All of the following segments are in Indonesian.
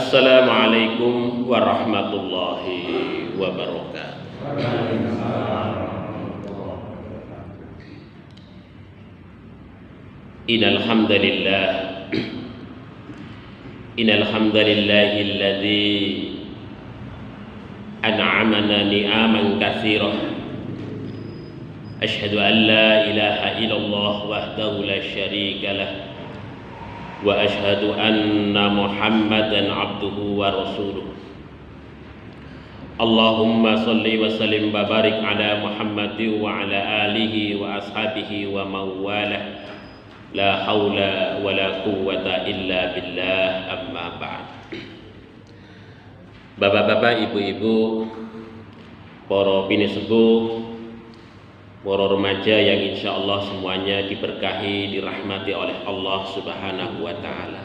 Assalamualaikum warahmatullahi wabarakatuh. Innal hamdalillahilladzi an'amana ni'aman katsirah. Asyhadu an la ilaha illallah wahdahu la syarika lah. Wa asyhadu anna Muhammadan abduhu wa rasuluh. Allahumma salli wa sallim wa barik ala Muhammadin wa ala alihi wa ashabihi wa mawalah. La haula wa la quwwata illa billah, amma ba'd. Bapak-bapak, ibu-ibu, para pinisepuh, para remaja yang insya Allah semuanya diberkahi, dirahmati oleh Allah Subhanahu wa Ta'ala.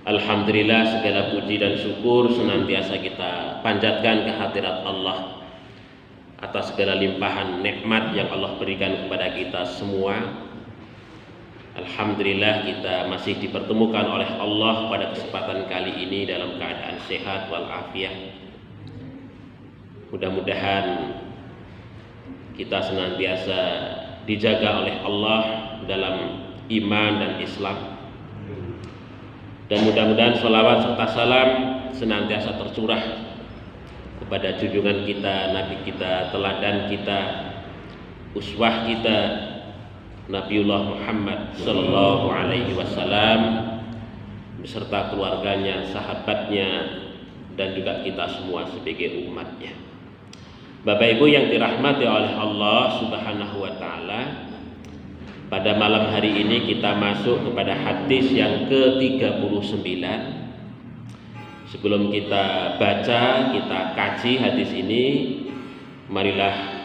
Alhamdulillah, segala puji dan syukur senantiasa kita panjatkan kehadirat Allah atas segala limpahan nikmat yang Allah berikan kepada kita semua. Alhamdulillah, kita masih dipertemukan oleh Allah pada kesempatan kali ini dalam keadaan sehat walafiat. Mudah-mudahan kita senantiasa dijaga oleh Allah dalam iman dan Islam, dan mudah-mudahan sholawat serta salam senantiasa tercurah kepada junjungan kita, Nabi kita, teladan kita, uswah kita, Nabiullah Muhammad sallallahu alaihi wasallam beserta keluarganya, sahabatnya, dan juga kita semua sebagai umatnya. Bapak Ibu yang dirahmati oleh Allah Subhanahu wa Ta'ala, pada malam hari ini kita masuk kepada hadis yang ke-39. Sebelum kita baca, kita kaji hadis ini, marilah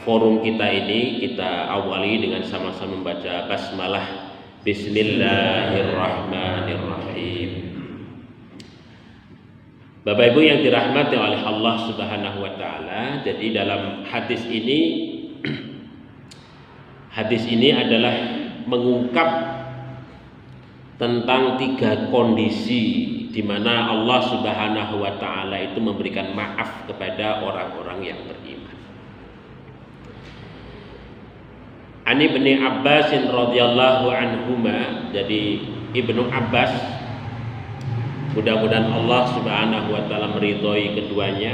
forum kita ini kita awali dengan sama-sama membaca basmalah. Bismillahirrahmanirrahim. Bapak Ibu yang dirahmati oleh Allah Subhanahu wa Ta'ala, jadi dalam hadis ini adalah mengungkap tentang 3 kondisi di mana Allah Subhanahu wa Ta'ala itu memberikan maaf kepada orang-orang yang beriman. Ani bin Abbas radhiyallahu anhuma, jadi Ibnu Abbas, mudah-mudahan Allah Subhanahu wa Ta'ala meridhoi keduanya,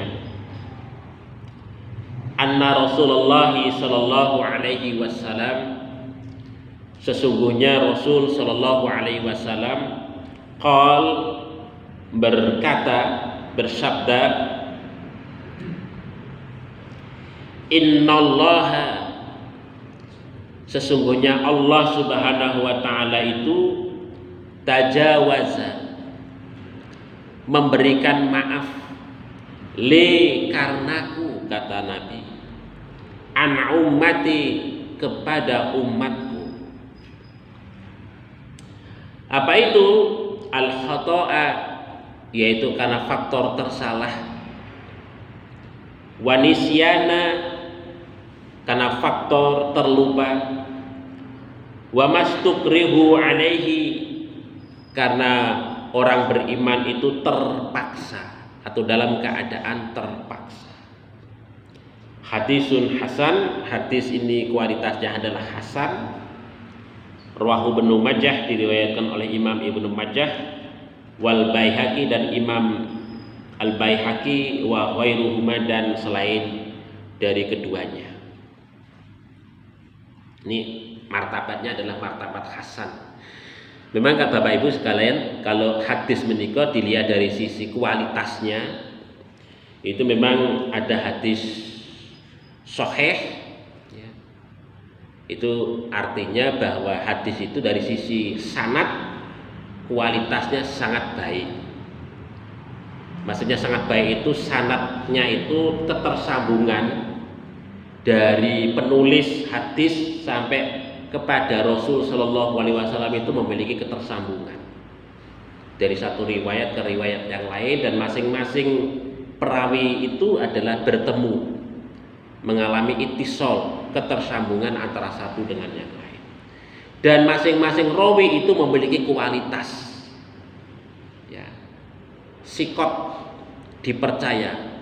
anna Rasulullah sallallahu alaihi wasallam, sesungguhnya Rasul sallallahu alaihi wasallam bersabda, innallaha, sesungguhnya Allah Subhanahu wa Ta'ala itu tajawaza, memberikan maaf, karnaku, kata Nabi, an ummati, kepada umatku. Apa itu? Al khata'a, yaitu karena faktor tersalah, wa nisyana, karena faktor terlupa, wa mastukrihu alaihi, karena orang beriman itu terpaksa atau dalam keadaan terpaksa. Hadisun hasan, hadis ini kualitasnya adalah hasan. Rawahu Ibnu Majah, diriwayatkan oleh Imam Ibnu Majah, wal Baihaqi, dan Imam Al Baihaqi, wa ghairuhuma, dan selain dari keduanya. Ini martabatnya adalah martabat hasan. Memang kata Bapak Ibu sekalian, kalau hadis menika dilihat dari sisi kualitasnya, itu memang ada hadis sahih, ya. Itu artinya bahwa hadis itu dari sisi sanad kualitasnya sangat baik. Maksudnya sangat baik itu sanadnya itu ketersambungan dari penulis hadis sampai kepada Rasul Shallallahu Alaihi Wasallam itu memiliki ketersambungan dari satu riwayat ke riwayat yang lain, dan masing-masing perawi itu adalah bertemu, mengalami ittisal, ketersambungan antara satu dengan yang lain, dan masing-masing rawi itu memiliki kualitas. sikot, dipercaya.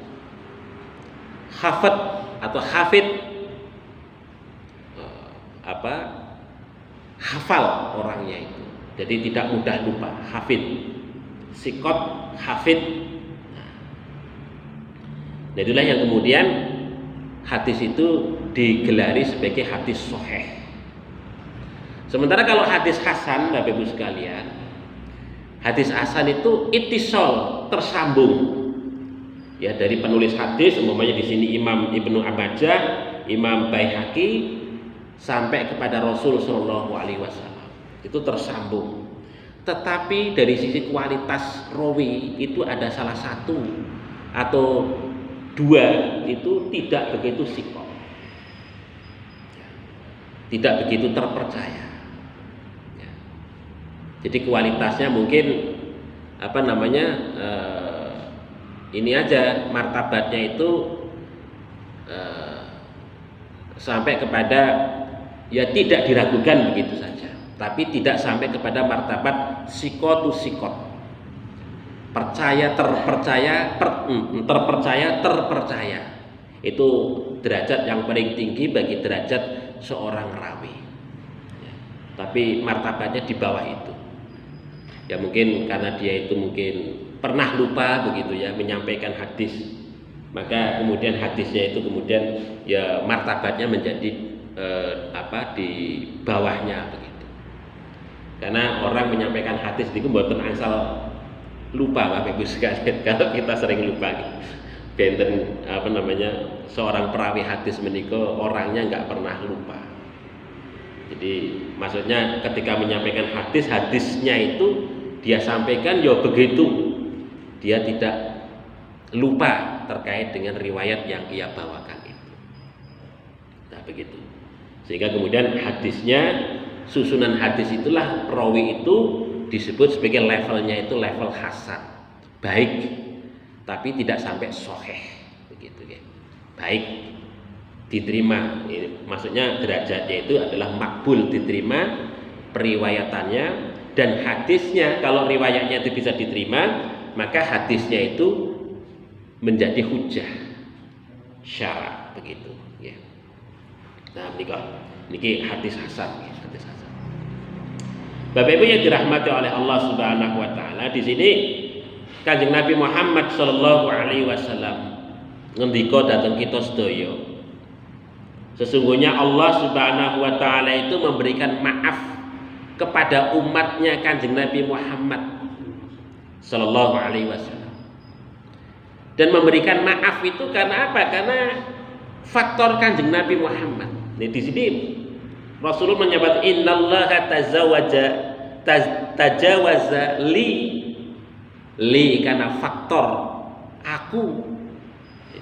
Hafid atau hafid hafal orangnya itu, jadi tidak mudah lupa. Hafid, sikot, hafid. Nah, itulah yang kemudian hadis itu digelari sebagai hadis sahih. Sementara kalau hadis hasan, Bapak Ibu sekalian, hadis hasan itu ittisal, tersambung. Ya, dari penulis hadis, umpamanya di sini Imam Ibnu Majah, Imam Baihaqi, sampai kepada Rasul Shallallahu Alaihi Wasallam, itu tersambung. Tetapi dari sisi kualitas rawi itu ada salah satu atau dua itu tidak begitu sikok, tidak begitu terpercaya. Jadi kualitasnya mungkin ini aja, martabatnya itu sampai kepada ya tidak diragukan begitu saja, tapi tidak sampai kepada martabat sikotu sikot, percaya terpercaya, terpercaya. Itu derajat yang paling tinggi bagi derajat seorang rawi ya. Tapi martabatnya di bawah itu ya, mungkin karena dia itu mungkin pernah lupa begitu ya menyampaikan hadis, maka kemudian hadisnya itu kemudian ya martabatnya menjadi di bawahnya begitu. Karena orang menyampaikan hadis itu mboten asal lupa, Bapak Ibu sekalian. Kalau kita sering lupa benten seorang perawi hadis menika orangnya nggak pernah lupa. Jadi maksudnya ketika menyampaikan hadisnya itu dia sampaikan ya begitu, dia tidak lupa terkait dengan riwayat yang ia bawakan itu. Nah begitu. Sehingga kemudian hadisnya, susunan hadis itulah perawi itu disebut sebagai levelnya itu level hasan, baik, tapi tidak sampai sahih begitu ya. Baik, diterima. Ini maksudnya derajatnya itu adalah makbul, diterima periwayatannya, dan hadisnya kalau riwayatnya itu bisa diterima, maka hadisnya itu menjadi hujjah syara begitu ya. Nah, niki hadis hasan ya, hadis hasan. Bapak Ibu yang dirahmati oleh Allah Subhanahu wa taala, di sini Kanjeng Nabi Muhammad sallallahu alaihi wasallam ngendika dhateng kita sedaya, sesungguhnya Allah Subhanahu wa taala itu memberikan maaf kepada umatnya Kanjeng Nabi Muhammad sallallahu alaihi wasallam. Dan memberikan maaf itu karena apa? Karena faktor Kanjeng Nabi Muhammad. Nah, di sini Rasulullah menyebut innallaha tajawaza li karena faktor aku.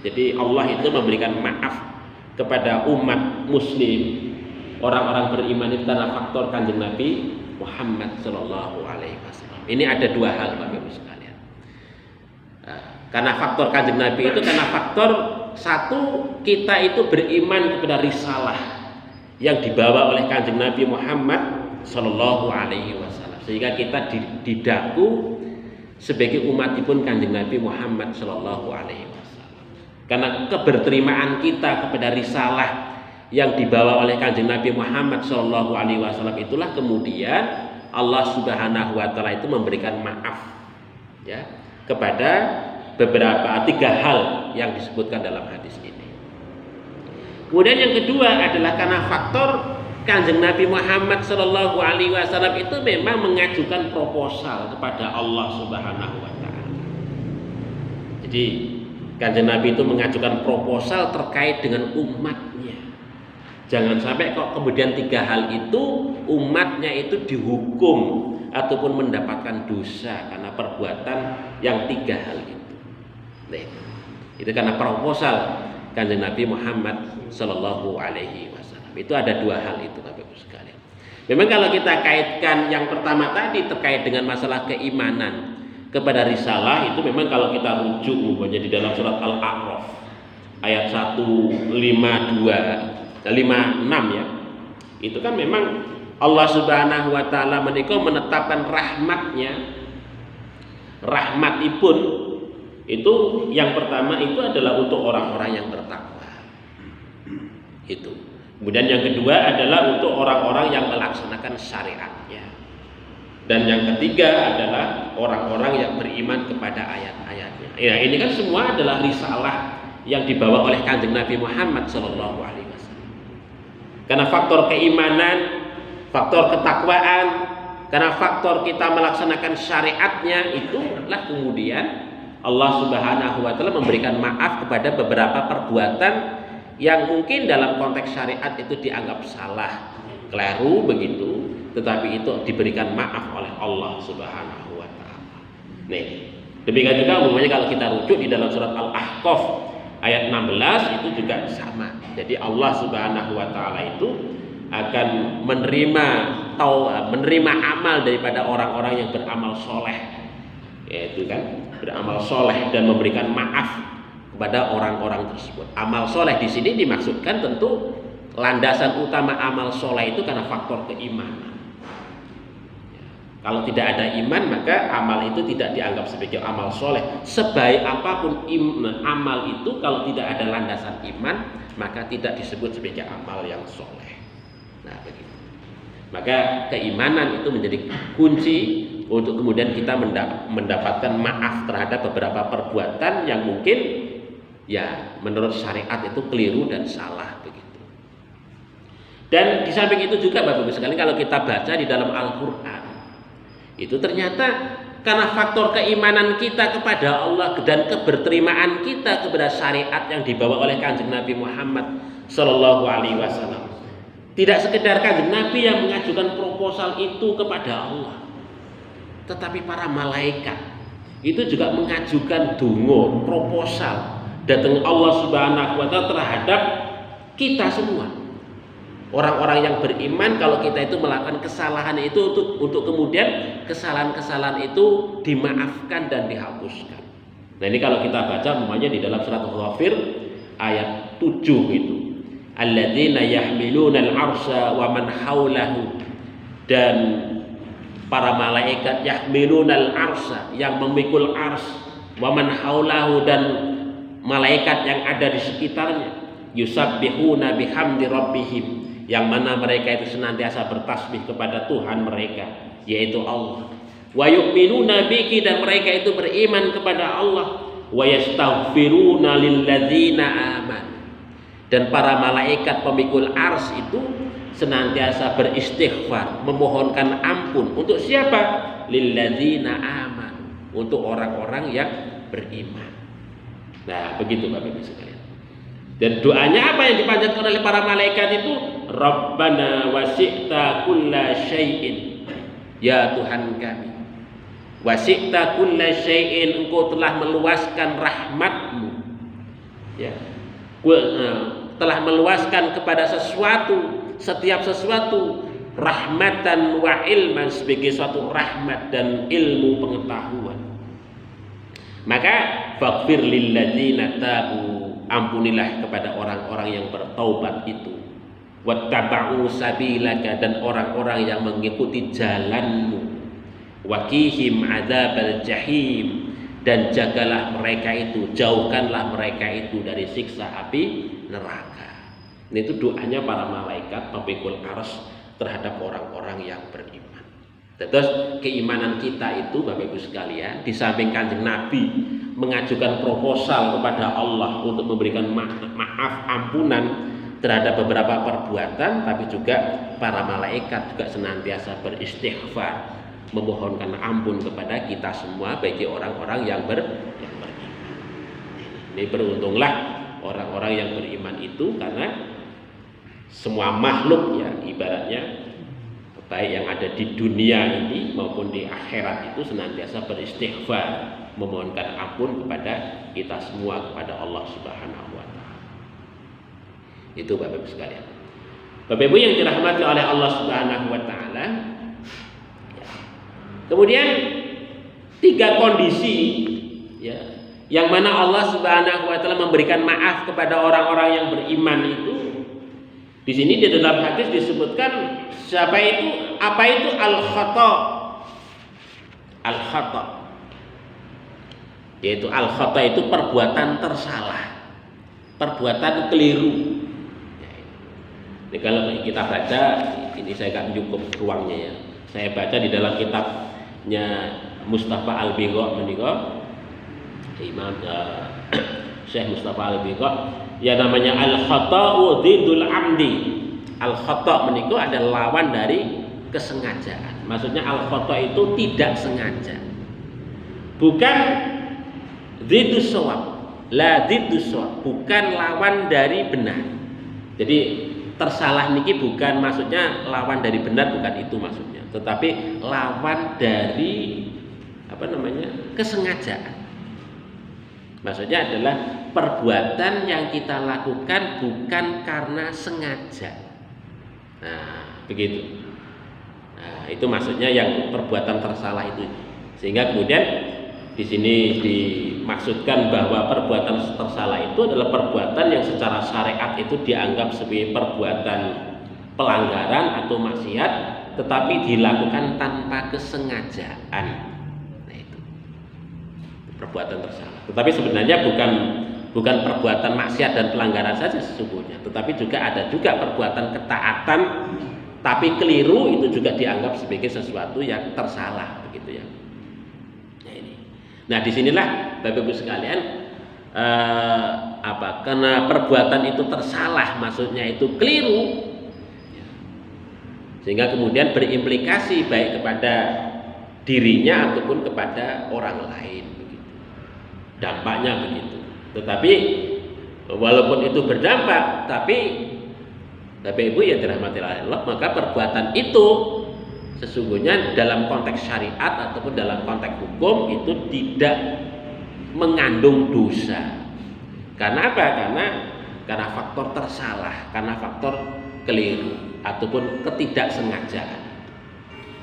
Jadi Allah itu memberikan maaf kepada umat muslim, orang-orang beriman itu karena faktor Kanjeng Nabi Muhammad sallallahu alaihi wasallam. Ini ada dua hal Bapak Ibu sekalian. Karena faktor Kanjeng Nabi itu karena faktor satu, kita itu beriman kepada risalah yang dibawa oleh Kanjeng Nabi Muhammad sallallahu alaihi wasallam, sehingga kita didaku sebagai umatipun Kanjeng Nabi Muhammad sallallahu alaihi wasallam. Karena keberterimaan kita kepada risalah yang dibawa oleh Kanjeng Nabi Muhammad sallallahu alaihi wasallam, itulah kemudian Allah Subhanahu wa taala itu memberikan maaf ya kepada beberapa 3 hal yang disebutkan dalam hadis ini. Kemudian yang kedua adalah karena faktor Kanjeng Nabi Muhammad sallallahu alaihi wasallam itu memang mengajukan proposal kepada Allah Subhanahu wa taala. Jadi Kanjeng Nabi itu mengajukan proposal terkait dengan umatnya. Jangan sampai kok kemudian 3 hal itu umatnya itu dihukum ataupun mendapatkan dosa karena perbuatan yang 3 hal itu. Nah, itu karena proposal Kanjeng Nabi Muhammad sallallahu alaihi wasallam. Itu ada 2 hal itu Bapak Ibu sekalian. Memang kalau kita kaitkan yang pertama tadi terkait dengan masalah keimanan kepada risalah, itu memang kalau kita rujuk umpamanya di dalam surat Al-A'raf ayat 152 56 ya. Itu kan memang Allah Subhanahu wa taala menetapkan rahmatnya rahmatipun itu yang pertama itu adalah untuk orang-orang yang bertakwa. Itu. Kemudian yang kedua adalah untuk orang-orang yang melaksanakan syariatnya. Dan yang ketiga adalah orang-orang yang beriman kepada ayat-ayatnya. Ya, ini kan semua adalah risalah yang dibawa oleh Kanjeng Nabi Muhammad Shallallahu Alaihi Wasallam. Karena faktor keimanan, faktor ketakwaan, karena faktor kita melaksanakan syariatnya, itulah kemudian Allah Subhanahu Wa Taala memberikan maaf kepada beberapa perbuatan yang mungkin dalam konteks syariat itu dianggap salah, keliru begitu. Tetapi itu diberikan maaf oleh Allah Subhanahu wa taala. Nih, demikian juga umumnya kalau kita rujuk di dalam surat Al-Ahqaf ayat 16 itu juga sama. Jadi Allah Subhanahu wa taala itu akan menerima amal daripada orang-orang yang beramal soleh, yaitu kan beramal soleh dan memberikan maaf kepada orang-orang tersebut. Amal soleh di sini dimaksudkan tentu landasan utama amal soleh itu karena faktor keimanan. Kalau tidak ada iman maka amal itu tidak dianggap sebagai amal soleh. Sebaik apapun amal itu kalau tidak ada landasan iman maka tidak disebut sebagai amal yang soleh. Nah begitu. Maka keimanan itu menjadi kunci untuk kemudian kita mendapatkan maaf terhadap beberapa perbuatan yang mungkin ya menurut syariat itu keliru dan salah begitu. Dan di samping itu juga Bapak Ibu sekalian kalau kita baca di dalam Al-Quran itu ternyata karena faktor keimanan kita kepada Allah dan keberterimaan kita kepada syariat yang dibawa oleh Kanjeng Nabi Muhammad Sallallahu Alaihi Wasallam. Tidak sekedar Kanjeng Nabi yang mengajukan proposal itu kepada Allah, tetapi para malaikat itu juga mengajukan donga, proposal datang Allah Subhanahu Wa Taala terhadap kita semua. Orang-orang yang beriman kalau kita itu melakukan kesalahan itu untuk kemudian kesalahan-kesalahan itu dimaafkan dan dihapuskan. Nah ini kalau kita baca umpamanya di dalam surat Al-Ghafir ayat 7 itu. Alladzina yahmiluna al-arsya wa man haulahu, dan para malaikat yahmiluna al-arsya yang memikul ars, wa man haulahu dan malaikat yang ada di sekitarnya, yusabbihuna bihamdi rabbihim, yang mana mereka itu senantiasa bertasbih kepada Tuhan mereka yaitu Allah. Wa yu'minuna biki, dan mereka itu beriman kepada Allah. Wa yastaghfiruna lilladzina amanu, dan para malaikat pemikul ars itu senantiasa beristighfar, memohonkan ampun untuk siapa? Lilladzina amanu, untuk orang-orang yang beriman. Nah begitu Bapak Ibu sekalian. Dan doanya apa yang dipanjatkan oleh para malaikat itu? Rabbana wasi'ta kulla syai'in, ya Tuhan kami, wasi'ta kulla syai'in, engkau telah meluaskan rahmatmu, ya, telah meluaskan kepada sesuatu, setiap sesuatu, rahmatan wa ilman, sebagai suatu rahmat dan ilmu pengetahuan. Maka faghfir lilladzina tabu, ampunilah kepada orang-orang yang bertaubat itu, wattaba'u sabilaka, dan orang-orang yang mengikuti jalanmu, waqihim adzabal jahim, dan jagalah mereka itu, jauhkanlah mereka itu dari siksa api neraka. Ini itu doanya para malaikat pemikul arsy terhadap orang-orang yang beriman. Terus keimanan kita itu Bapak Ibu sekalian, di samping Kanjeng Nabi mengajukan proposal kepada Allah untuk memberikan maaf ampunan terhadap beberapa perbuatan, tapi juga para malaikat juga senantiasa beristighfar, memohonkan ampun kepada kita semua bagi orang-orang yang beriman. Ini beruntunglah orang-orang yang beriman itu, karena semua makhluk ya ibaratnya baik yang ada di dunia ini maupun di akhirat itu senantiasa beristighfar, memohonkan ampun kepada kita semua, kepada Allah Subhanahu wa taala. Itu Bapak Ibu sekalian. Bapak Ibu yang dirahmati oleh Allah Subhanahu wa taala. Kemudian 3 kondisi ya, yang mana Allah Subhanahu wa taala memberikan maaf kepada orang-orang yang beriman itu. Di sini di dalam hadis disebutkan siapa itu, apa itu al-khata. Al-khata. Yaitu al-khata itu perbuatan tersalah, perbuatan keliru. Ini kalau kita baca, ini saya nggak cukup ruangnya ya. Saya baca di dalam kitabnya Mustafa Al-Bigha menika, Imam Syekh Mustafa Al-Bigha, ya namanya al-khata'u dzidul amdi. Al-khata' menika adalah lawan dari kesengajaan. Maksudnya al-khata' itu tidak sengaja. Bukan dziddus shawab, la dziddus shawab, bukan lawan dari benar. Jadi tersalah niki bukan maksudnya lawan dari benar, bukan itu maksudnya, tetapi lawan dari kesengajaan. Maksudnya adalah perbuatan yang kita lakukan bukan karena sengaja. Nah, begitu. Nah, itu maksudnya yang perbuatan tersalah itu. Sehingga kemudian di sini dimaksudkan bahwa perbuatan tersalah itu adalah perbuatan yang secara syariat itu dianggap sebagai perbuatan pelanggaran atau maksiat, tetapi dilakukan tanpa kesengajaan. Nah, itu perbuatan tersalah. Tetapi sebenarnya bukan perbuatan maksiat dan pelanggaran saja sesungguhnya, tetapi juga ada juga perbuatan ketaatan tapi keliru, itu juga dianggap sebagai sesuatu yang tersalah, begitu ya. Nah, disinilah Bapak Ibu sekalian, karena perbuatan itu tersalah, maksudnya itu keliru, sehingga kemudian berimplikasi baik kepada dirinya ataupun kepada orang lain, begitu. Dampaknya begitu. Tetapi walaupun itu berdampak, tapi Bapak Ibu yang dirahmati Allah, maka perbuatan itu sesungguhnya dalam konteks syariat ataupun dalam konteks hukum itu tidak mengandung dosa. Karena apa? Karena faktor tersalah, karena faktor keliru ataupun ketidaksengajaan.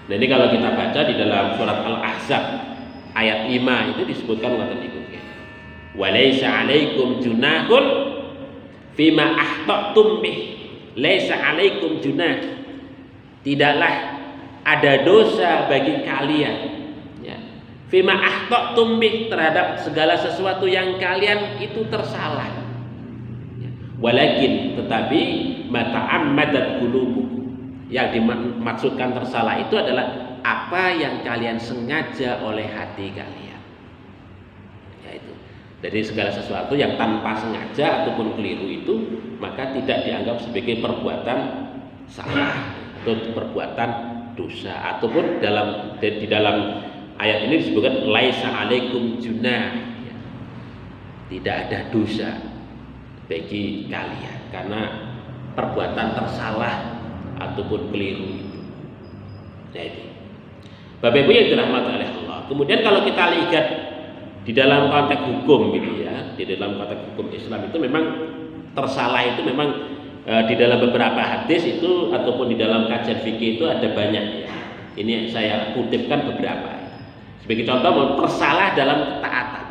Nah, ini kalau kita baca di dalam surat Al-Ahzab ayat 5 itu disebutkan ngoten niku. Walaisa 'alaikum junahun fima akhtatum bih. Laisa 'alaikum junah. Tidaklah ada dosa bagi kalian, ya. Fima akhtatum bih, terhadap segala sesuatu yang kalian itu tersalah. Ya. Walakin, tetapi mata'ammadat qulubukum. Yang dimaksudkan tersalah itu adalah apa yang kalian sengaja oleh hati kalian. Yaitu dari segala sesuatu yang tanpa sengaja ataupun keliru itu, maka tidak dianggap sebagai perbuatan salah atau perbuatan dosa, ataupun di dalam ayat ini disebutkan laisa 'alaikum junah, ya. Tidak ada dosa bagi kalian karena perbuatan tersalah ataupun keliru itu. Jadi Bapak Ibu yang dirahmati oleh Allah. Kemudian kalau kita lihat di dalam konteks hukum gitu ya, di dalam konteks hukum Islam itu memang tersalah itu memang di dalam beberapa hadis itu ataupun di dalam kajian fikih itu ada banyak ya. Ini saya kutipkan beberapa. Sebagai contoh, tersalah dalam ketaatan.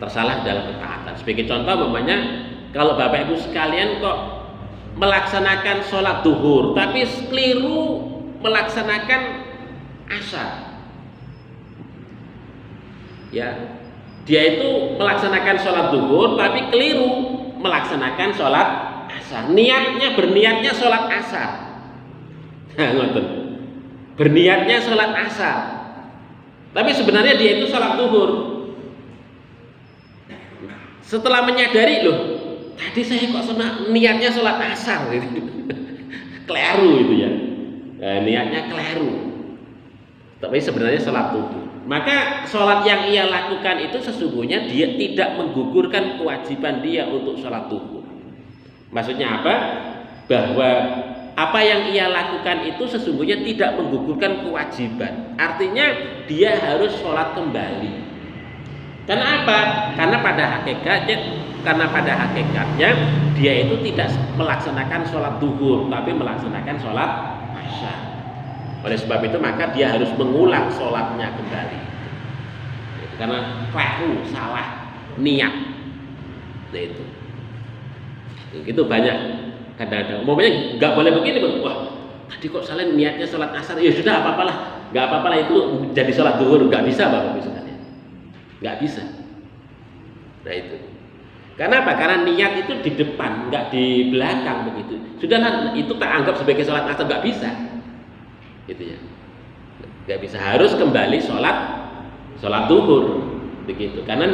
Tersalah dalam ketaatan. Sebagai contoh, umpamanya kalau Bapak Ibu sekalian kok melaksanakan sholat duhur tapi keliru melaksanakan asar. Ya, dia itu melaksanakan sholat duhur tapi keliru melaksanakan sholat asar. Berniatnya sholat asar. Nah, ngoten. Berniatnya sholat asar. Tapi sebenarnya dia itu sholat duhur. Setelah menyadari, loh, tadi saya kok niatnya sholat asar gitu. Keliru itu ya. Nah, niatnya keliru. Tapi sebenarnya sholat duhur. Maka sholat yang ia lakukan itu sesungguhnya dia tidak menggugurkan kewajiban dia untuk sholat duhur. Maksudnya apa? Bahwa apa yang ia lakukan itu sesungguhnya tidak menggugurkan kewajiban. Artinya dia harus sholat kembali. Karena apa? Karena pada hakikatnya dia itu tidak melaksanakan sholat duhur, tapi melaksanakan sholat asar. Oleh sebab itu maka dia harus mengulang sholatnya kembali, karena keliru, salah niat. Nah, itu banyak kadang-kadang. Umumnya nggak boleh begini, Bang. Wah, tadi kok salah niatnya sholat asar. Ya sudah, apa-apalah, nggak apa-apalah itu jadi sholat duhur, nggak bisa, Bapak Ibu sekalian. nggak bisa. Nah itu. Karena apa? Karena niat itu di depan, nggak di belakang begitu. Sudahlah, itu tak anggap sebagai sholat asar, nggak bisa, gitu ya. Nggak bisa, harus kembali sholat duhur, begitu. Karena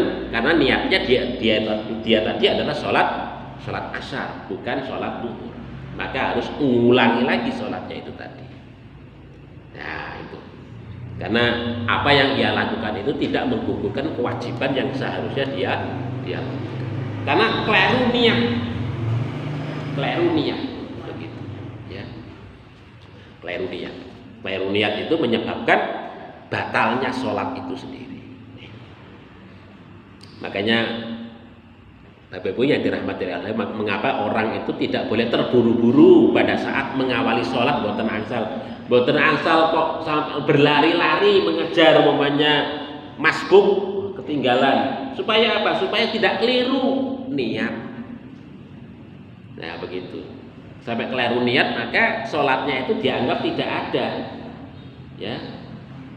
niatnya dia tadi adalah sholat asar, bukan sholat duhur. Maka harus ulangi lagi sholatnya itu tadi. Nah itu. Karena apa yang ia lakukan itu tidak menggugurkan kewajiban yang seharusnya dia lakukan. Karena keliru niat begitu ya. Keliru niat itu menyebabkan batalnya sholat itu sendiri. Makanya Bapak Ibu yang dirahmati Allah, mengapa orang itu tidak boleh terburu-buru pada saat mengawali sholat, boten angsal kok berlari-lari mengejar umpamanya masbuk ketinggalan, supaya apa? Supaya tidak keliru niat. Nah begitu, sampai keliru niat maka sholatnya itu dianggap tidak ada, ya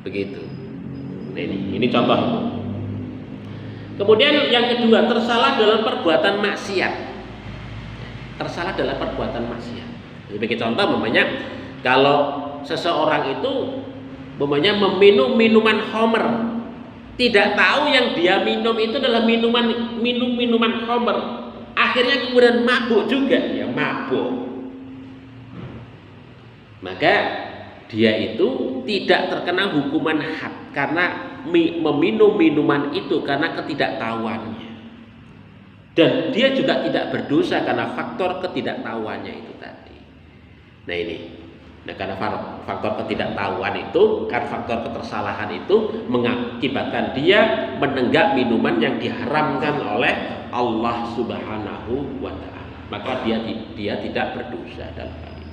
begitu. Nah, ini contoh. Kemudian yang kedua, tersalah dalam perbuatan maksiat. Tersalah dalam perbuatan maksiat. Sebagai contoh, umpamanya kalau seseorang itu umpamanya meminum minuman khamr, tidak tahu yang dia minum itu adalah minuman khamr, akhirnya kemudian mabuk juga, ya mabuk. Maka dia itu tidak terkena hukuman had karena meminum minuman itu karena ketidaktahuannya, dan dia juga tidak berdosa karena faktor ketidaktahuannya itu tadi. Nah ini, karena faktor ketidaktahuan itu, karena faktor ketersalahan itu mengakibatkan dia menenggak minuman yang diharamkan oleh Allah Subhanahu wa Ta'ala, maka dia tidak berdosa dalam hal ini.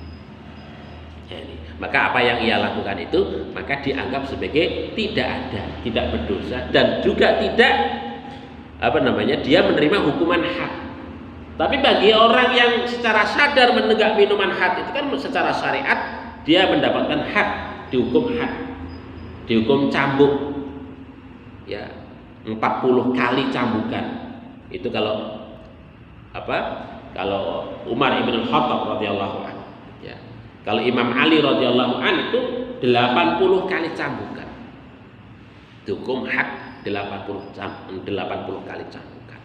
Jadi, maka apa yang ia lakukan itu maka dianggap sebagai tidak berdosa, dan juga tidak dia menerima hukuman had. Tapi bagi orang yang secara sadar menenggak minuman had itu kan secara syariat dia mendapatkan had, dihukum cambuk, ya 40 kali cambukan. Itu kalau Umar ibn Khattab radhiyallahu anhu, ya. Kalau Imam Ali radhiyallahu anhu itu 80 kali cambukan. Dihukum had 80 kali cambukan.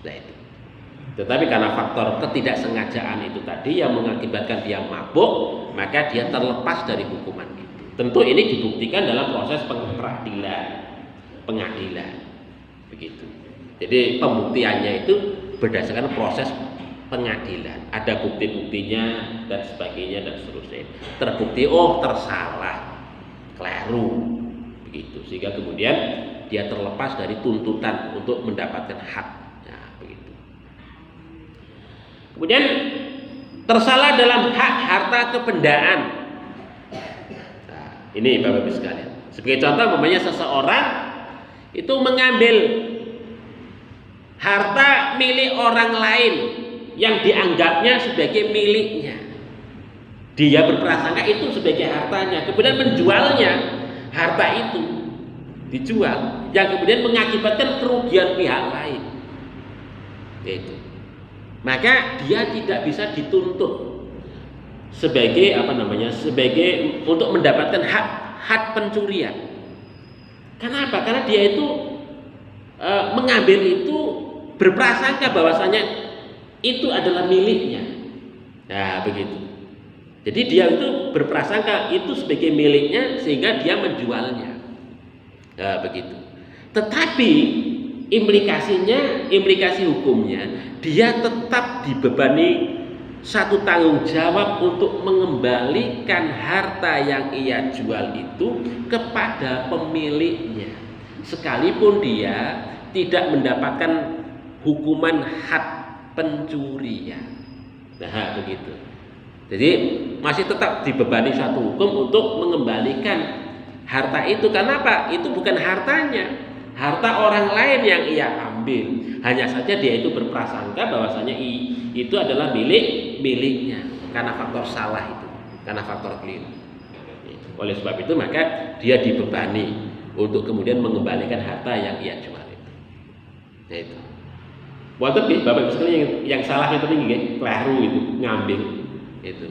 Nah itu. Tetapi karena faktor ketidaksengajaan itu tadi yang mengakibatkan dia mabuk, maka dia terlepas dari hukuman itu. Tentu ini dibuktikan dalam proses pengadilan. Begitu. Jadi pembuktiannya itu berdasarkan proses pengadilan. Ada bukti-buktinya dan sebagainya dan seterusnya. Terbukti tersalah, keliru. Begitu. Sehingga kemudian dia terlepas dari tuntutan untuk mendapatkan hak. Kemudian tersalah dalam hak harta kebendaan. Nah, ini Bapak Ibu sekalian. Sebagai contoh, umpamanya seseorang itu mengambil harta milik orang lain yang dianggapnya sebagai miliknya. Dia berprasangka itu sebagai hartanya, kemudian menjualnya, harta itu dijual, yang kemudian mengakibatkan kerugian pihak lain. Itu. Maka dia tidak bisa dituntut sebagai sebagai untuk mendapatkan hak pencurian. Kenapa? Karena dia itu mengambil itu berprasangka bahwasanya itu adalah miliknya. Nah, begitu. Jadi dia itu berprasangka itu sebagai miliknya sehingga dia menjualnya. Nah, begitu. Tetapi implikasi hukumnya, dia tetap dibebani satu tanggung jawab untuk mengembalikan harta yang ia jual itu kepada pemiliknya, sekalipun dia tidak mendapatkan hukuman had pencurian. Nah, begitu. Jadi masih tetap dibebani satu hukum untuk mengembalikan harta itu. Karena apa? Itu bukan hartanya, harta orang lain yang ia ambil. Hanya saja dia itu berprasangka bahwasanya itu adalah miliknya karena faktor salah itu, karena faktor keliru. Oleh sebab itu maka dia dibebani untuk kemudian mengembalikan harta yang ia jual itu. Nah itu. Wonten nggih Bapak Ibu sekalian yang salah itu nggih, kleru itu, ngambil itu.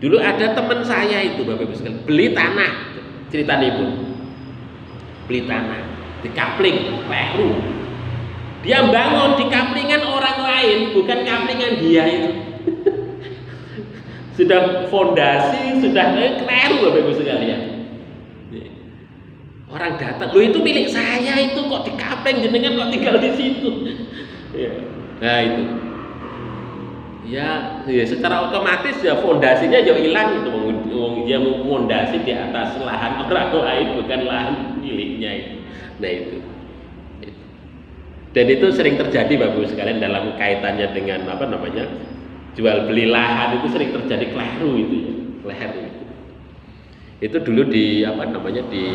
Dulu ada teman saya itu Bapak Ibu sekalian beli tanah, ceritanya pun beli tanah di kapling, kleru. Dia bangun di kaplingan orang lain, bukan kaplingan dia itu. Sudah fondasi, sudah kleru Bapak Ibu sekalian. Orang datang, loh itu milik saya itu kok di kapling jenengan kok tinggal di situ. Ya. Nah itu. Ya, secara otomatis ya fondasinya ya hilang itu. Dia fondasi di atas lahan orang lain bukan lahan miliknya itu. Nah itu. Dan itu sering terjadi Bapak Ibu sekalian dalam kaitannya dengan apa namanya jual beli lahan itu sering terjadi kleru itu ya, kleru itu. Itu dulu di apa namanya di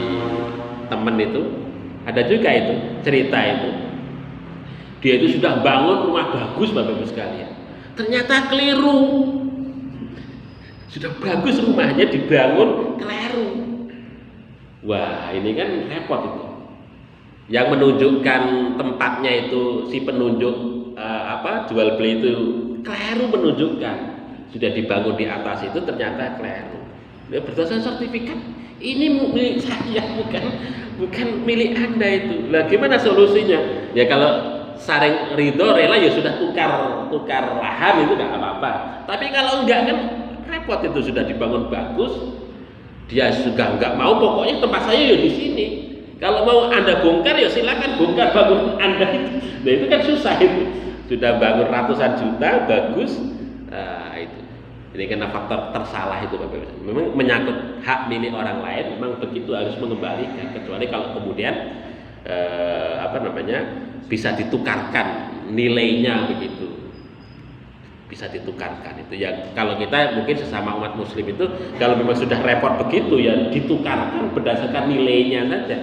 temen itu ada juga itu cerita itu. Dia itu sudah bangun rumah bagus Bapak Ibu sekalian. Ternyata keliru. Sudah bagus rumahnya dibangun keliru. Wah, ini kan repot itu. Yang menunjukkan tempatnya itu si penunjuk jual beli itu keliru menunjukkan. Sudah dibangun di atas itu ternyata keliru. Dia berdasarkan sertifikat ini milik saya bukan milik Anda itu. Lah gimana solusinya? Ya kalau saring ridho rela ya sudah tukar lahan itu nggak apa-apa. Tapi kalau enggak kan repot itu sudah dibangun bagus. Dia juga nggak mau pokoknya tempat saya ya di sini. Kalau mau Anda bongkar ya silakan bongkar bangun Anda itu. Nah itu kan susah itu. Sudah bangun ratusan juta bagus. Itu. Ini karena faktor tersalah itu Bapak Ibu. Memang menyangkut hak milik orang lain, memang begitu harus mengembalikan. Kecuali kalau kemudian bisa ditukarkan nilainya begitu, bisa ditukarkan itu ya. Kalau kita mungkin sesama umat muslim itu kalau memang sudah repot begitu ya ditukarkan berdasarkan nilainya saja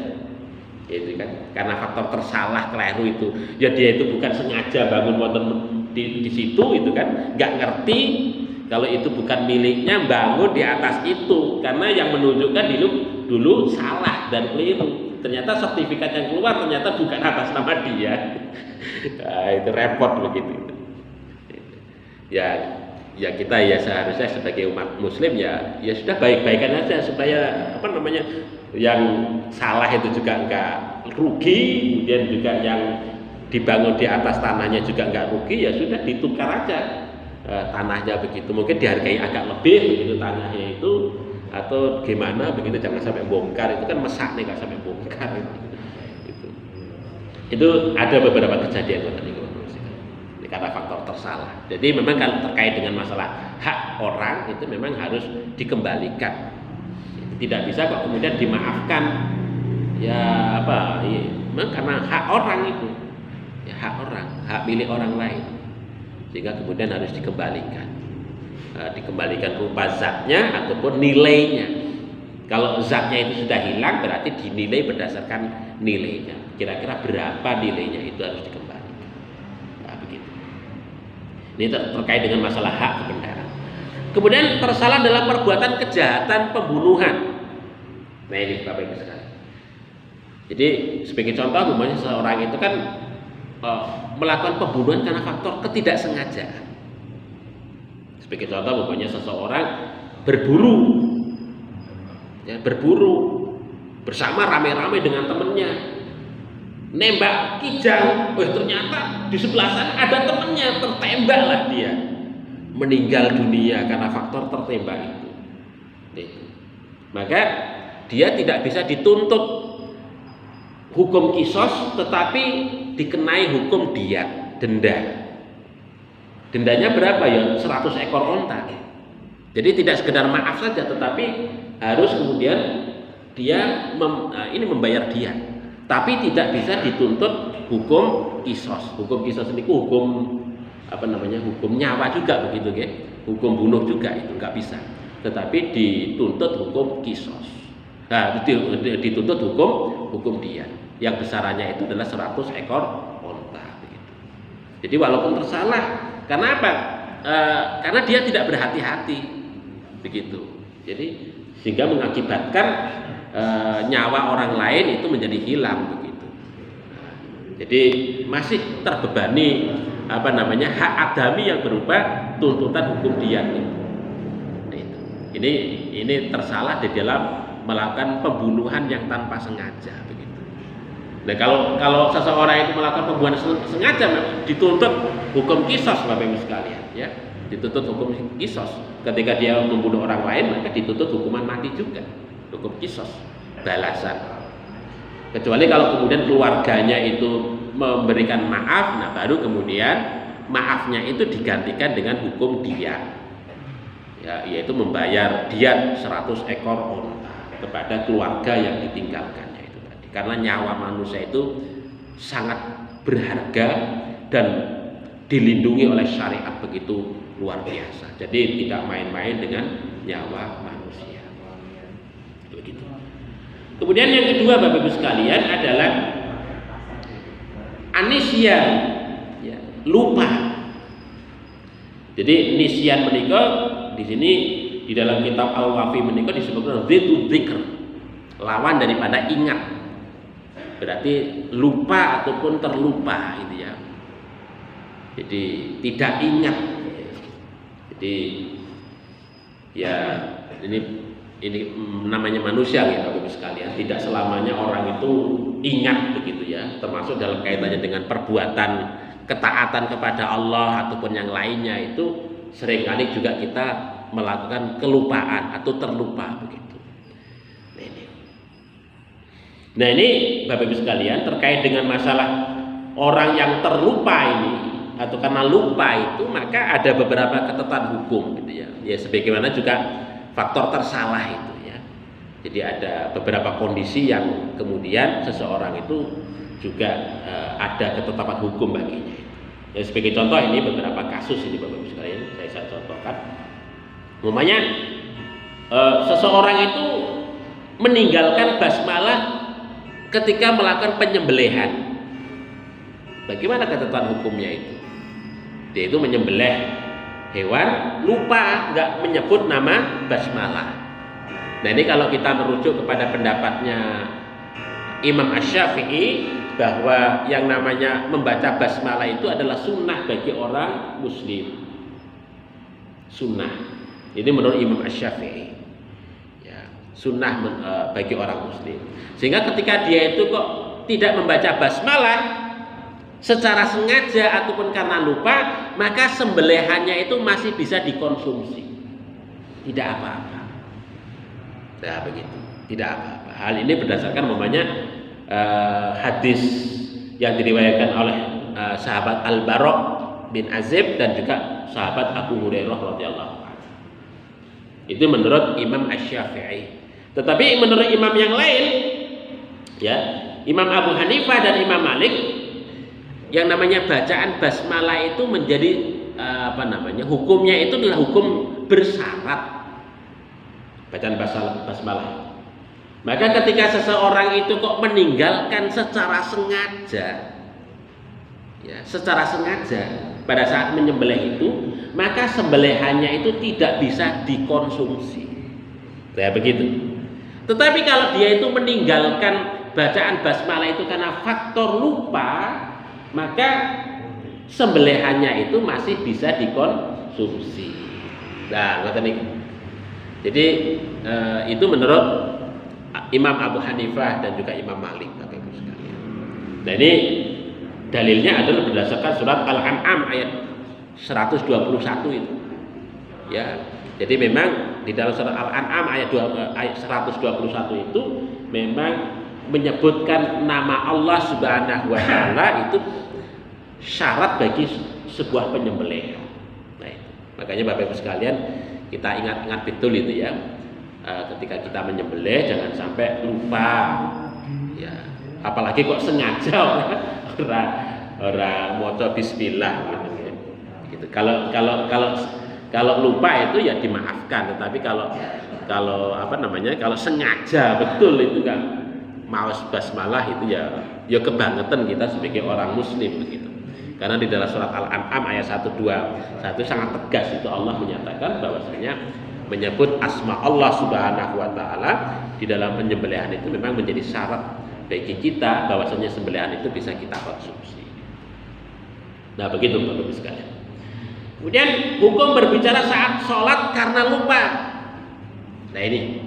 itu kan, karena faktor tersalah keliru itu ya, dia itu bukan sengaja bangun wonten di situ itu kan, nggak ngerti kalau itu bukan miliknya bangun di atas itu karena yang menunjukkan dulu salah dan keliru. Ternyata sertifikat yang keluar ternyata bukan atas nama dia. Nah, itu repot begitu. Ya kita ya seharusnya sebagai umat muslim ya sudah baik-baikan aja supaya yang salah itu juga enggak rugi, kemudian juga yang dibangun di atas tanahnya juga enggak rugi, ya sudah ditukar aja tanahnya begitu. Mungkin dihargai agak lebih begitu tanahnya itu, atau gimana begitu, jangan sampai bongkar. Itu kan mesak nih nggak sampai bongkar itu ada beberapa kejadian ini karena faktor tersalah. Jadi memang kalau terkait dengan masalah hak orang itu memang harus dikembalikan, tidak bisa kok kemudian dimaafkan ya memang karena hak orang itu ya, hak milik orang lain, sehingga kemudian harus dikembalikan. Dikembalikan berupa zatnya ataupun nilainya. Kalau zatnya itu sudah hilang berarti dinilai berdasarkan nilainya. Kira-kira berapa nilainya itu harus dikembalikan. Nah, begitu. Ini terkait dengan masalah hak kebenaran. Kemudian tersalah dalam perbuatan kejahatan pembunuhan. Nah ini Bapak Ibu sekalian. Jadi sebagai contoh, umpamanya seseorang itu kan melakukan pembunuhan karena faktor ketidaksengajaan. Sebagai contoh, umpamanya seseorang berburu bersama rame-rame dengan temennya, nembak kijang, ternyata di sebelah sana ada temennya, tertembaklah dia, meninggal dunia karena faktor tertembak itu. Maka dia tidak bisa dituntut hukum kisos, tetapi dikenai hukum diat, denda. Dendanya berapa ya? 100 ekor onta. Jadi tidak sekedar maaf saja, tetapi harus kemudian dia membayar diat. Tapi tidak bisa dituntut hukum kisos. Hukum kisos ini hukum hukum nyawa juga begitu ya. Hukum bunuh juga itu nggak bisa. Tetapi dituntut hukum kisos. Nah, dituntut hukum diat. Yang besarannya itu adalah 100 ekor onta begitu. Jadi walaupun tersalah, karena apa? Karena dia tidak berhati-hati begitu. Jadi sehingga mengakibatkan nyawa orang lain itu menjadi hilang begitu. Jadi masih terbebani hak adami yang berupa tuntutan hukum diat itu. Ini tersalah di dalam melakukan pembunuhan yang tanpa sengaja begitu. Nah, kalau seseorang itu melakukan pembunuhan sengaja dituntut hukum qisas Bapak Ibu sekalian ya. Dituntut hukum qisas. Ketika dia membunuh orang lain maka dituntut hukuman mati juga. Hukum qisas, balasan. Kecuali kalau kemudian keluarganya itu memberikan maaf, nah baru kemudian maafnya itu digantikan dengan hukum diat. Ya, yaitu membayar diat 100 ekor unta kepada keluarga yang ditinggalkannya itu tadi. Karena nyawa manusia itu sangat berharga dan dilindungi oleh syariat begitu luar biasa. Jadi tidak main-main dengan nyawa manusia. Begitu. Kemudian yang kedua Bapak Ibu sekalian adalah anisyan, ya, lupa. Jadi nisyan menikah di sini di dalam kitab Al-Wafi menikah disebutkan zitu dzikr, lawan daripada ingat. Berarti lupa ataupun terlupa gitu ya. Jadi tidak ingat. Jadi ya ini namanya manusia gitu Bapak Ibu sekalian. Tidak selamanya orang itu ingat begitu ya. Termasuk dalam kaitannya dengan perbuatan ketaatan kepada Allah ataupun yang lainnya itu seringkali juga kita melakukan kelupaan atau terlupa begitu. Nah ini Bapak Ibu sekalian terkait dengan masalah orang yang terlupa ini atau karena lupa itu maka ada beberapa catatan hukum gitu ya. Ya sebagaimana juga faktor tersalah itu ya. Jadi ada beberapa kondisi yang kemudian seseorang itu juga ada ketetapan hukum baginya. Ya, sebagai contoh ini beberapa kasus ini Bapak Ibu sekalian saya contohkan. Umpamanya seseorang itu meninggalkan basmalah ketika melakukan penyembelihan. Bagaimana catatan hukumnya itu? Dia itu menyembelih hewan lupa nggak menyebut nama basmalah. Nah ini kalau kita merujuk kepada pendapatnya Imam Asy-Syafi'i bahwa yang namanya membaca basmalah itu adalah sunnah bagi orang muslim. Sunnah. Ini menurut Imam Asy-Syafi'i. Ya, sunnah bagi orang muslim. Sehingga ketika dia itu kok tidak membaca basmalah secara sengaja ataupun karena lupa, maka sembelihannya itu masih bisa dikonsumsi. Tidak apa-apa. Nah, begitu. Tidak apa-apa. Hal ini berdasarkan hadis yang diriwayatkan oleh sahabat Al-Bara' bin Azib dan juga sahabat Abu Hurairah radhiyallahu anhu. Itu menurut Imam Asy-Syafi'i. Tetapi menurut imam yang lain, ya, Imam Abu Hanifah dan Imam Malik, yang namanya bacaan basmalah itu menjadi hukumnya itu adalah hukum bersyarat. Bacaan basmalah. Maka ketika seseorang itu kok meninggalkan secara sengaja, ya, secara sengaja pada saat menyembelih itu, maka sembelihannya itu tidak bisa dikonsumsi. Ya begitu. Tetapi kalau dia itu meninggalkan bacaan basmalah itu karena faktor lupa, maka sembelihannya itu masih bisa dikonsumsi. Nah, ngoten niku. Jadi itu menurut Imam Abu Hanifah dan juga Imam Malik Bapak Ibu sekalian. Nah ini dalilnya adalah berdasarkan surat Al-An'am ayat 121 itu. Ya, jadi memang di dalam surat Al-An'am ayat 121 itu memang menyebutkan nama Allah Subhanahu wa taala itu syarat bagi sebuah penyembelihan. Nah, itu. Makanya Bapak Ibu sekalian kita ingat-ingat betul itu ya. Ketika kita menyembelih jangan sampai lupa. Ya, apalagi kok sengaja orang maca bismillah gitu ya. Gitu. Kalau lupa itu ya dimaafkan, tetapi kalau kalau sengaja betul itu kan maos basmalah itu ya kebangetan kita sebagai orang muslim begitu. Karena di dalam surat Al-An'am ayat 121 sangat tegas itu Allah menyatakan bahwasanya menyebut asma Allah Subhanahu wa taala di dalam penyembelihan itu memang menjadi syarat bagi kita bahwasanya sembelihan itu bisa kita konsumsi. Nah, begitu Bapak Ibu sekalian. Kemudian hukum berbicara saat sholat karena lupa. Nah, ini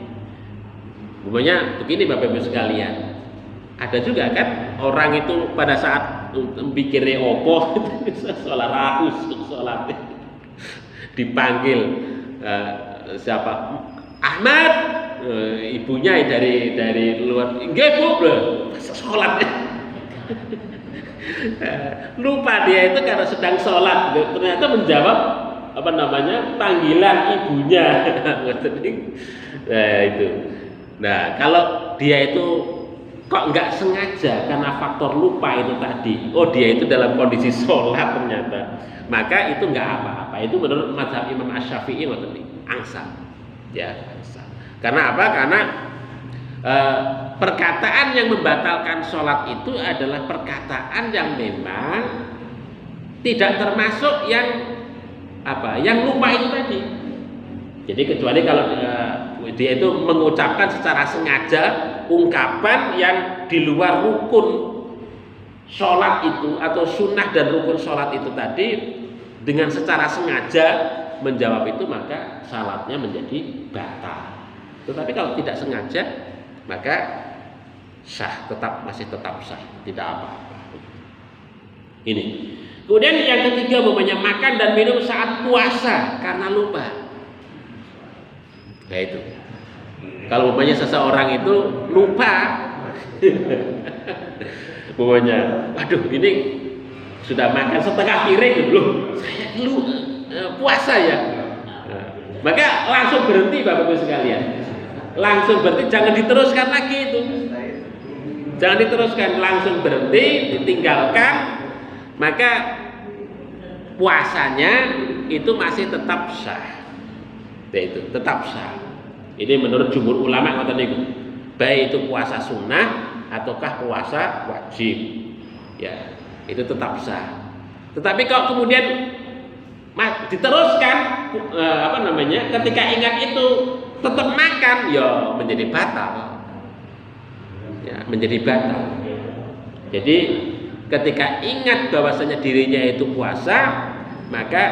umumnya begini Bapak Ibu sekalian. Ada juga kan orang itu pada saat pikirnya opo sholat rakus sholat dipanggil siapa Ahmad, ibunya dari luar, nggih Bu, sholat. Lupa dia itu karena sedang sholat, ternyata menjawab apa namanya panggilan ibunya. Nah itu. Nah kalau dia itu kok nggak sengaja karena faktor lupa itu tadi, oh dia itu dalam kondisi sholat ternyata, maka itu nggak apa-apa. Itu menurut mazhab Imam Asy-Syafi'i angsa, ya angsa. Karena apa? Karena perkataan yang membatalkan sholat itu adalah perkataan yang memang tidak termasuk yang apa? Yang lupa itu tadi. Jadi kecuali kalau dia itu mengucapkan secara sengaja ungkapan yang di luar rukun sholat itu atau sunnah dan rukun sholat itu tadi dengan secara sengaja menjawab itu, maka salatnya menjadi batal. Tetapi kalau tidak sengaja maka sah, masih tetap sah, tidak apa-apa. Ini. Kemudian yang ketiga namanya makan dan minum saat puasa karena lupa. Nah itu. Kalau umpamanya seseorang itu lupa, umpamanya, waduh ini sudah makan setengah piring belum, saya puasa ya. Maka langsung berhenti Bapak Ibu sekalian. Langsung berhenti, jangan diteruskan lagi itu. Jangan diteruskan, langsung berhenti, ditinggalkan. Maka puasanya itu masih tetap sah. Itu tetap sah. Ini menurut jumhur ulama ngoten niku. Baik itu puasa sunnah ataukah puasa wajib. Ya, itu tetap sah. Tetapi kalau kemudian diteruskan ketika ingat itu tetap makan, ya menjadi batal. Ya, menjadi batal. Jadi ketika ingat bahwasanya dirinya itu puasa, maka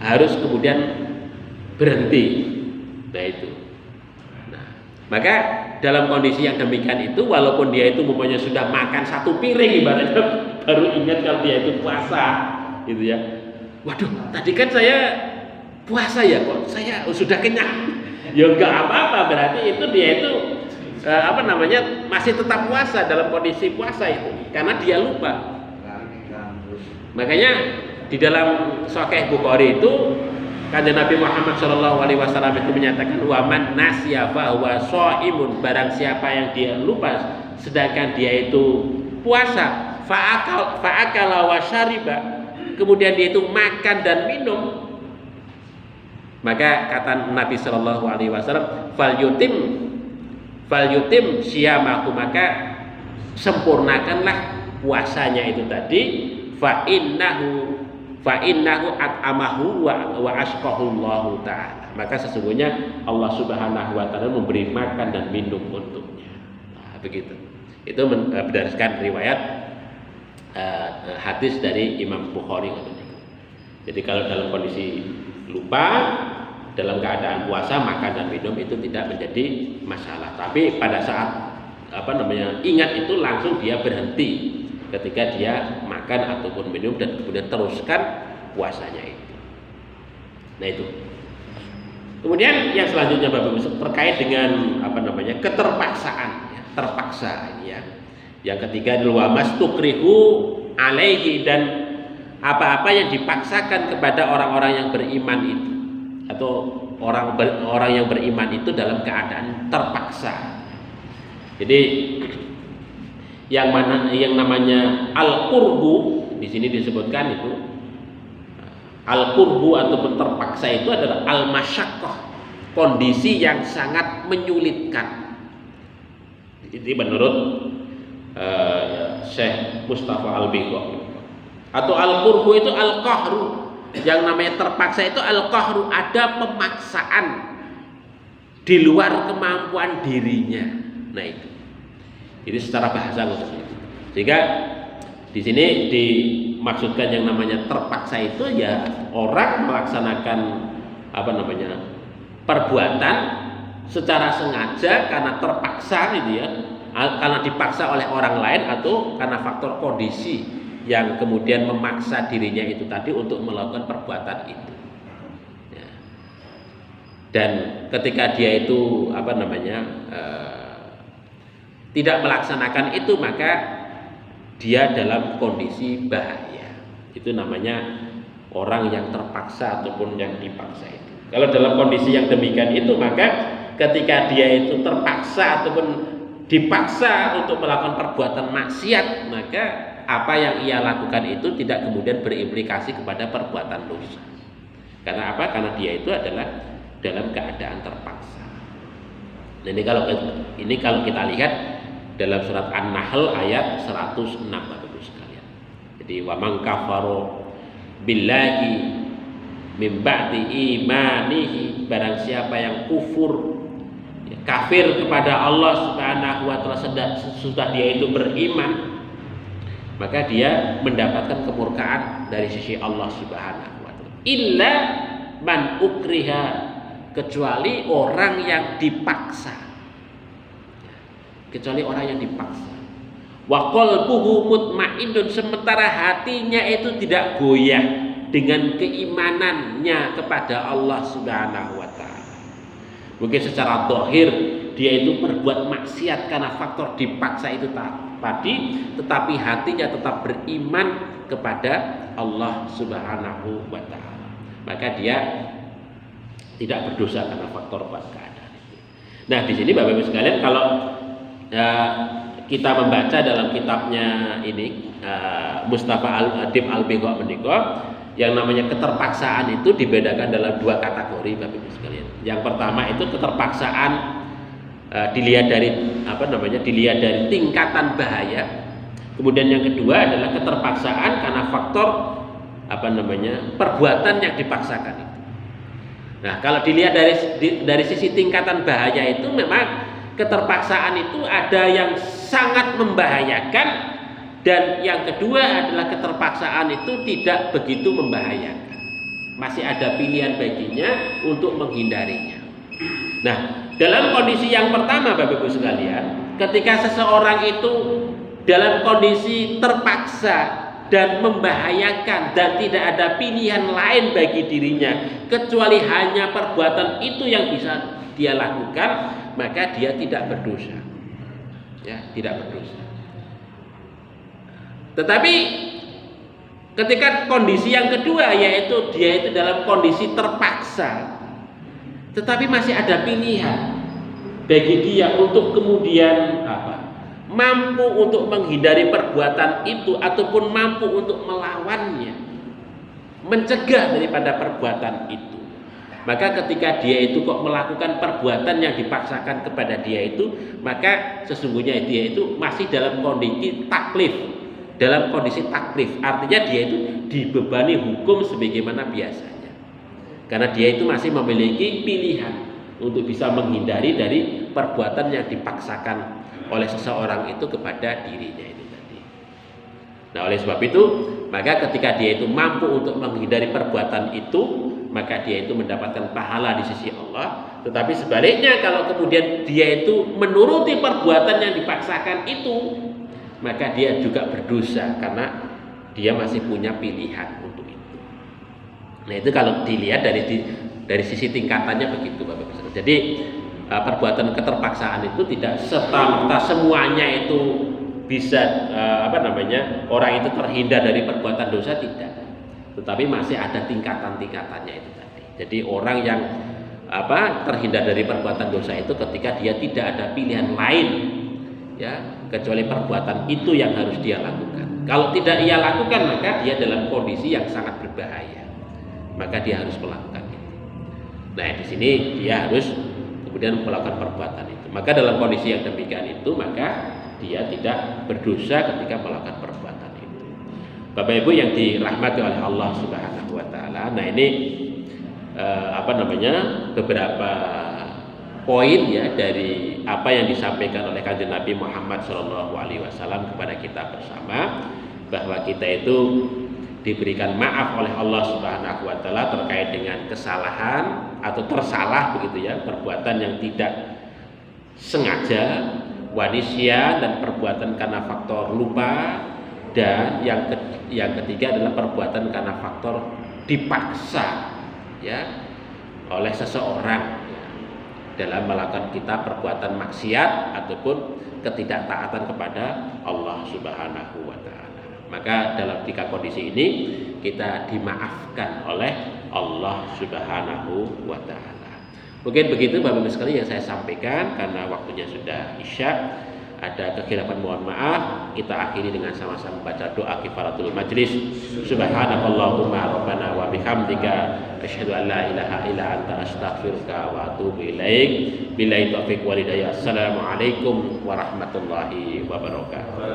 harus kemudian berhenti. Nah itu. Nah, maka dalam kondisi yang demikian itu, walaupun dia itu umpamanya sudah makan satu piring ibaratnya, baru ingat kalau dia itu puasa, gitu ya. Waduh, tadi kan saya puasa ya, kok saya sudah kenyang. Ya enggak apa-apa, berarti itu dia itu masih tetap puasa dalam kondisi puasa itu, karena dia lupa. Makanya di dalam Sahih Bukhari itu Kanjeng Nabi Muhammad SAW itu menyatakan waman nasya fahuwa shaimun, barang siapa yang dia lupa sedangkan dia itu puasa, fa'akala wa syariba, kemudian dia itu makan dan minum, maka kata Nabi SAW falyutim siyamahu, maka sempurnakanlah puasanya itu tadi, fa innahu at'amahu wa asqahullahu ta'ala, maka sesungguhnya Allah Subhanahu wa taala memberi makan dan minum untuknya. Nah, begitu. Itu berdasarkan riwayat hadis dari Imam Bukhari. Jadi kalau dalam kondisi lupa, dalam keadaan puasa, makan dan minum itu tidak menjadi masalah. Tapi pada saat ingat itu langsung dia berhenti ketika dia makan ataupun minum dan kemudian teruskan puasanya itu. Nah itu. Kemudian yang selanjutnya Bapak Ibu terkait dengan keterpaksaan, ya, terpaksa ini ya. Yang ketiga adalah mastukrihu alaihi, dan apa-apa yang dipaksakan kepada orang-orang yang beriman itu, atau orang yang beriman itu dalam keadaan terpaksa. Jadi yang namanya al-qurbu di sini disebutkan itu al-qurbu ataupun terpaksa itu adalah al-masyaqqah, kondisi yang sangat menyulitkan. Ini menurut Syekh Mustafa Al-Biqa'i. Atau al-qurbu itu al-qahru, yang namanya terpaksa itu al-qahru, ada pemaksaan di luar kemampuan dirinya. Nah itu. Ini secara bahasa khususnya. Sehingga di sini dimaksudkan yang namanya terpaksa itu ya orang melaksanakan perbuatan secara sengaja karena terpaksa gitu ya, karena dipaksa oleh orang lain atau karena faktor kondisi yang kemudian memaksa dirinya itu tadi untuk melakukan perbuatan itu. Ya. Dan ketika dia itu tidak melaksanakan itu, maka dia dalam kondisi bahaya. Itu namanya orang yang terpaksa ataupun yang dipaksa itu. Kalau dalam kondisi yang demikian itu, maka ketika dia itu terpaksa ataupun dipaksa untuk melakukan perbuatan maksiat, maka apa yang ia lakukan itu tidak kemudian berimplikasi kepada perbuatan dosa. Karena apa? Karena dia itu adalah dalam keadaan terpaksa. Nah, ini kalau kita lihat dalam surat An-Nahl ayat 106 Bapak Ibu sekalian. Jadi wa man kafaro billahi min ba'di imanihi, barang siapa yang kafir kepada Allah Subhanahu wa taala sudah dia itu beriman, maka dia mendapatkan kemurkaan dari sisi Allah Subhanahu wa taala. Illa man ukriha, kecuali orang yang dipaksa. Kecuali orang yang dipaksa. Wa qalbuhu mutmainnun, sementara hatinya itu tidak goyah dengan keimanannya kepada Allah Subhanahu wa taala. Mungkin secara zahir dia itu berbuat maksiat karena faktor dipaksa itu tadi, tetapi hatinya tetap beriman kepada Allah Subhanahu wa taala. Maka dia tidak berdosa karena faktor keadaan itu. Nah, di sini Bapak Ibu sekalian, kalau kita membaca dalam kitabnya ini Mustafa Al-Adib Al-Bigha menika, yang namanya keterpaksaan itu dibedakan dalam dua kategori Bapak Ibu sekalian. Yang pertama itu keterpaksaan dilihat dari tingkatan bahaya. Kemudian yang kedua adalah keterpaksaan karena faktor perbuatan yang dipaksakan itu. Nah, kalau dilihat dari sisi tingkatan bahaya itu, memang keterpaksaan itu ada yang sangat membahayakan, dan yang kedua adalah keterpaksaan itu tidak begitu membahayakan. Masih ada pilihan baginya untuk menghindarinya. Nah, dalam kondisi yang pertama Bapak Ibu sekalian, ketika seseorang itu dalam kondisi terpaksa dan membahayakan dan tidak ada pilihan lain bagi dirinya kecuali hanya perbuatan itu yang bisa dia lakukan, maka dia tidak berdosa. Ya, tidak berdosa. Tetapi ketika kondisi yang kedua, yaitu dia itu dalam kondisi terpaksa, tetapi masih ada pilihan bagi dia untuk kemudian mampu untuk menghindari perbuatan itu ataupun mampu untuk melawannya, mencegah daripada perbuatan itu. Maka ketika dia itu kok melakukan perbuatan yang dipaksakan kepada dia itu, maka sesungguhnya dia itu masih dalam kondisi taklif. Dalam kondisi taklif, artinya dia itu dibebani hukum sebagaimana biasanya. Karena dia itu masih memiliki pilihan untuk bisa menghindari dari perbuatan yang dipaksakan oleh seseorang itu kepada dirinya itu tadi. Nah, oleh sebab itu, maka ketika dia itu mampu untuk menghindari perbuatan itu, maka dia itu mendapatkan pahala di sisi Allah. Tetapi sebaliknya, kalau kemudian dia itu menuruti perbuatan yang dipaksakan itu, maka dia juga berdosa karena dia masih punya pilihan untuk itu. Nah, itu kalau dilihat dari sisi tingkatannya begitu Bapak Ibu. Jadi perbuatan keterpaksaan itu tidak serta-merta semuanya itu bisa orang itu terhindar dari perbuatan dosa, tidak. Tetapi masih ada tingkatan-tingkatannya itu tadi. Jadi orang yang terhindar dari perbuatan dosa itu ketika dia tidak ada pilihan lain, ya, kecuali perbuatan itu yang harus dia lakukan. Kalau tidak ia lakukan, maka dia dalam kondisi yang sangat berbahaya. Maka dia harus melakukan itu. Nah, di sini dia harus kemudian melakukan perbuatan itu. Maka dalam kondisi yang demikian itu, maka dia tidak berdosa ketika melakukan perbuatan itu. Bapak Ibu yang dirahmati oleh Allah Subhanahu wa taala. Nah, ini beberapa poin ya dari apa yang disampaikan oleh Kanjeng Nabi Muhammad SAW kepada kita bersama, bahwa kita itu diberikan maaf oleh Allah Subhanahu wa taala terkait dengan kesalahan atau tersalah begitu ya, perbuatan yang tidak sengaja, wanisya, dan perbuatan karena faktor lupa, dan yang ketiga adalah perbuatan karena faktor dipaksa ya oleh seseorang dalam melakukan kita perbuatan maksiat ataupun ketidaktaatan kepada Allah Subhanahu wa taala. Maka dalam 3 kondisi ini kita dimaafkan oleh Allah Subhanahu wa taala. Mungkin begitu Bapak Ibu sekalian yang saya sampaikan, karena waktunya sudah Isya. Ada kekhilafan mohon maaf. Kita akhiri dengan sama-sama baca doa kifaratul majlis. Subhanakallahumma rabbana wa bihamdika asyhadu an la ilaha illa anta astaghfiruka wa atubu ilaik. Billahi taufiq wal hidayah. Assalamualaikum warahmatullahi wabarakatuh.